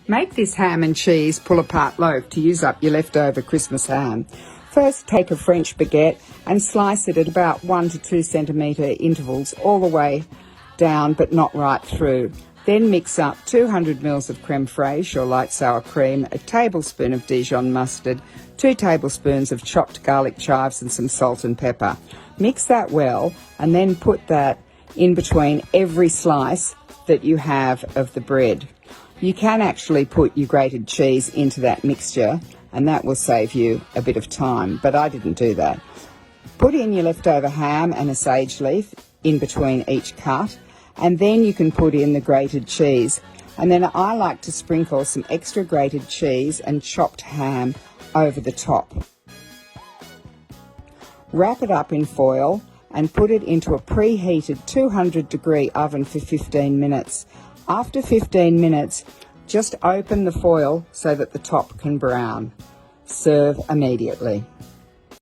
Make this ham and cheese pull-apart loaf to use up your leftover Christmas ham. First, take a French baguette and slice it at about 1 to 2 centimetre intervals all the way down but not right through. Then mix up 200 ml of crème fraîche or light sour cream, a tablespoon of Dijon mustard, 2 tablespoons of chopped garlic chives and some salt and pepper. Mix that well and then put that in between every slice that you have of the bread. You can actually put your grated cheese into that mixture and that will save you a bit of time, but I didn't do that. Put in your leftover ham and a sage leaf in between each cut, and then you can put in the grated cheese. And then I like to sprinkle some extra grated cheese and chopped ham over the top. Wrap it up in foil and put it into a preheated 200-degree oven for 15 minutes. After 15 minutes, just open the foil so that the top can brown. Serve immediately.